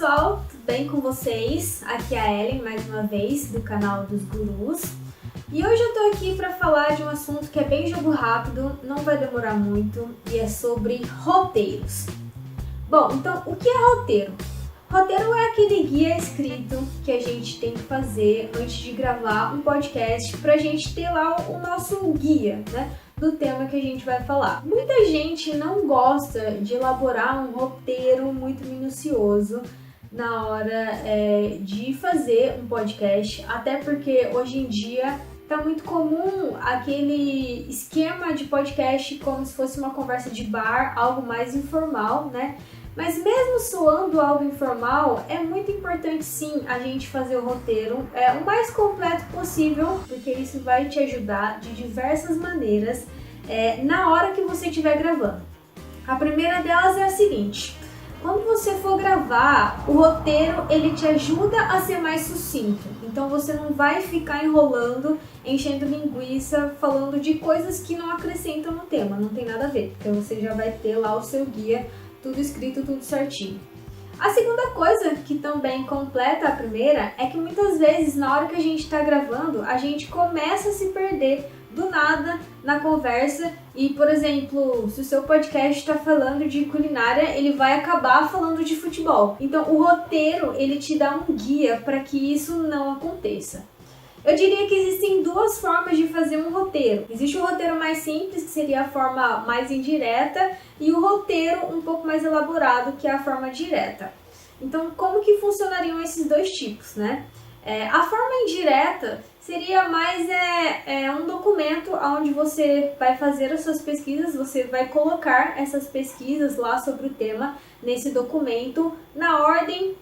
pessoal, tudo bem com vocês? Aqui é a Ellen, mais uma vez, do canal dos Gurus. E hoje eu tô aqui para falar de um assunto que é bem jogo rápido, não vai demorar muito, e é sobre roteiros. Bom, então, o que é roteiro? Roteiro é aquele guia escrito que a gente tem que fazer antes de gravar um podcast pra gente ter lá o nosso guia, né? Do tema que a gente vai falar. Muita gente não gosta de elaborar um roteiro muito minucioso na hora de fazer um podcast, até porque hoje em dia tá muito comum aquele esquema de podcast como se fosse uma conversa de bar, algo mais informal, né? Mas mesmo soando algo informal, é muito importante sim a gente fazer o roteiro o mais completo possível, porque isso vai te ajudar de diversas maneiras na hora que você estiver gravando. A primeira delas é a seguinte: quando você for gravar, o roteiro ele te ajuda a ser mais sucinto. Então você não vai ficar enrolando, enchendo linguiça, falando de coisas que não acrescentam no tema, não tem nada a ver, porque você já vai ter lá o seu guia tudo escrito, tudo certinho. A segunda coisa que também completa a primeira é que muitas vezes na hora que a gente está gravando, a gente começa a se perder do nada na conversa e, por exemplo, se o seu podcast está falando de culinária, ele vai acabar falando de futebol. Então o roteiro ele te dá um guia para que isso não aconteça. Eu diria que existem duas formas de fazer um roteiro. Existe o roteiro mais simples, que seria a forma mais indireta, e o roteiro um pouco mais elaborado, que é a forma direta. Então, como que funcionariam esses dois tipos, né? A forma indireta seria mais um documento onde você vai fazer as suas pesquisas, você vai colocar essas pesquisas lá sobre o tema nesse documento, na ordem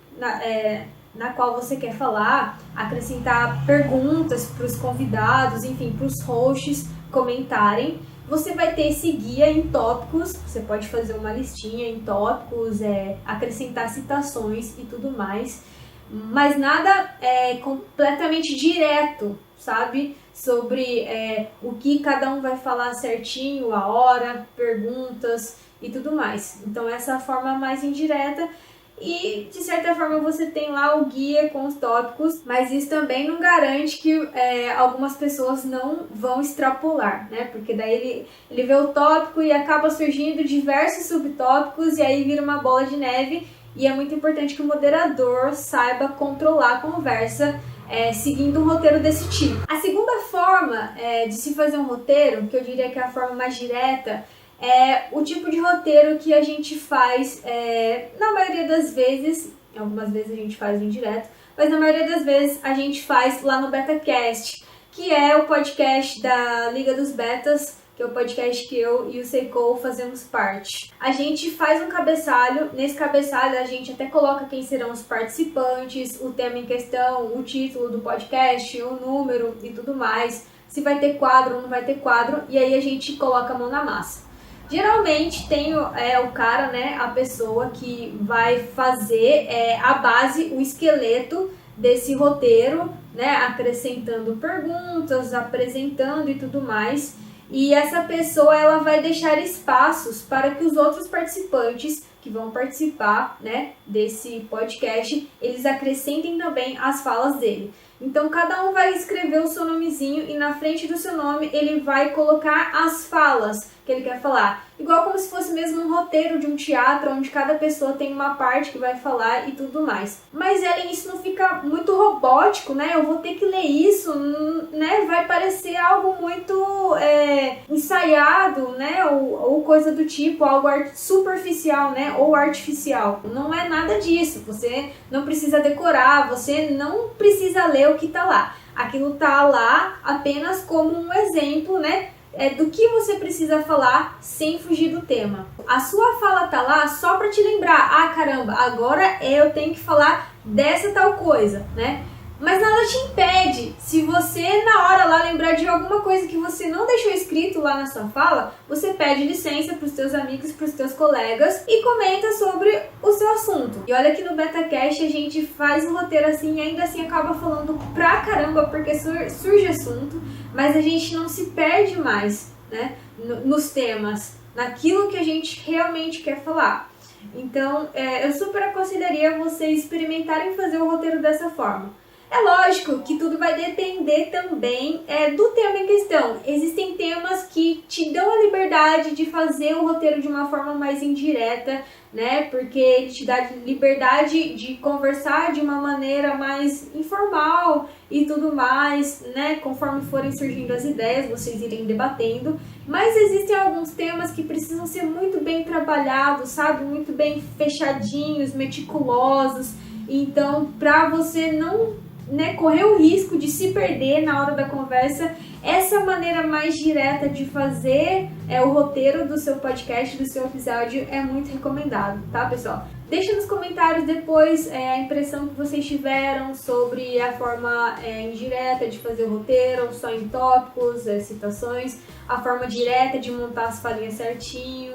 na qual você quer falar, acrescentar perguntas para os convidados, enfim, para os hosts comentarem. Você vai ter esse guia em tópicos, você pode fazer uma listinha em tópicos, acrescentar citações e tudo mais, mas nada completamente direto, sabe? Sobre o que cada um vai falar certinho, a hora, perguntas e tudo mais. Então essa é a forma mais indireta. E, de certa forma, você tem lá o guia com os tópicos, mas isso também não garante que algumas pessoas não vão extrapolar, né? Porque daí ele vê o tópico e acaba surgindo diversos subtópicos e aí vira uma bola de neve. E é muito importante que o moderador saiba controlar a conversa seguindo um roteiro desse tipo. A segunda forma de se fazer um roteiro, que eu diria que é a forma mais direta, é o tipo de roteiro que a gente faz, na maioria das vezes, algumas vezes a gente faz indireto, mas na maioria das vezes a gente faz lá no BetaCast, que é o podcast da Liga dos Betas, que é o podcast que eu e o Seiko fazemos parte. A gente faz um cabeçalho, nesse cabeçalho a gente até coloca quem serão os participantes, o tema em questão, o título do podcast, o número e tudo mais, se vai ter quadro ou não vai ter quadro, e aí a gente coloca a mão na massa. Geralmente tem o cara, né, a pessoa que vai fazer a base, o esqueleto desse roteiro, né, acrescentando perguntas, apresentando e tudo mais. E essa pessoa ela vai deixar espaços para que os outros participantes que vão participar, né, desse podcast, eles acrescentem também as falas dele. Então cada um vai escrever o seu nomezinho e na frente do seu nome ele vai colocar as falas que ele quer falar. Igual como se fosse mesmo um roteiro de um teatro, onde cada pessoa tem uma parte que vai falar e tudo mais. Mas Ellen, isso não fica muito robótico, né? Eu vou ter que ler isso, né? Vai parecer algo muito ensaiado, né? Ou coisa do tipo, algo superficial, né? Ou artificial. Não é nada disso. Você não precisa decorar, você não precisa ler o que tá lá. Aquilo tá lá apenas como um exemplo, né? Do que você precisa falar sem fugir do tema. A sua fala tá lá só para te lembrar, caramba, agora eu tenho que falar dessa tal coisa, né? Mas nada te impede, se você na hora lá lembrar de alguma coisa que você não deixou escrito lá na sua fala, você pede licença para os seus amigos, para os seus colegas e comenta sobre o seu assunto. E olha que no BetaCast a gente faz um roteiro assim e ainda assim acaba falando pra caramba porque surge assunto, mas a gente não se perde mais, né, nos temas, naquilo que a gente realmente quer falar. Então, eu super aconselharia vocês experimentarem fazer o roteiro dessa forma. É lógico que tudo vai depender também do tema em questão. Existem temas que te dão a liberdade de fazer o roteiro de uma forma mais indireta, né? Porque ele te dá liberdade de conversar de uma maneira mais informal e tudo mais, né? Conforme forem surgindo as ideias, vocês irem debatendo. Mas existem alguns temas que precisam ser muito bem trabalhados, sabe? Muito bem fechadinhos, meticulosos. Então, para você não correr o risco de se perder na hora da conversa, essa maneira mais direta de fazer o roteiro do seu podcast, do seu episódio, é muito recomendado, tá, pessoal? Deixa nos comentários depois a impressão que vocês tiveram sobre a forma indireta de fazer o roteiro, só em tópicos, citações, a forma direta de montar as falinhas certinho,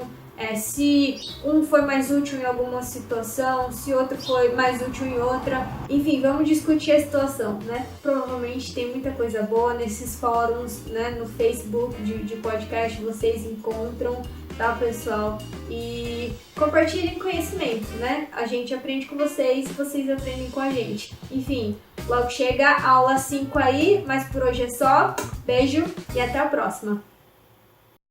se um foi mais útil em alguma situação, se outro foi mais útil em outra. Enfim, vamos discutir a situação, né? Provavelmente tem muita coisa boa nesses fóruns, né? No Facebook de podcast vocês encontram, tá, pessoal? E compartilhem conhecimento, né? A gente aprende com vocês aprendem com a gente. Enfim, logo chega a aula 5 aí, mas por hoje é só. Beijo e até a próxima!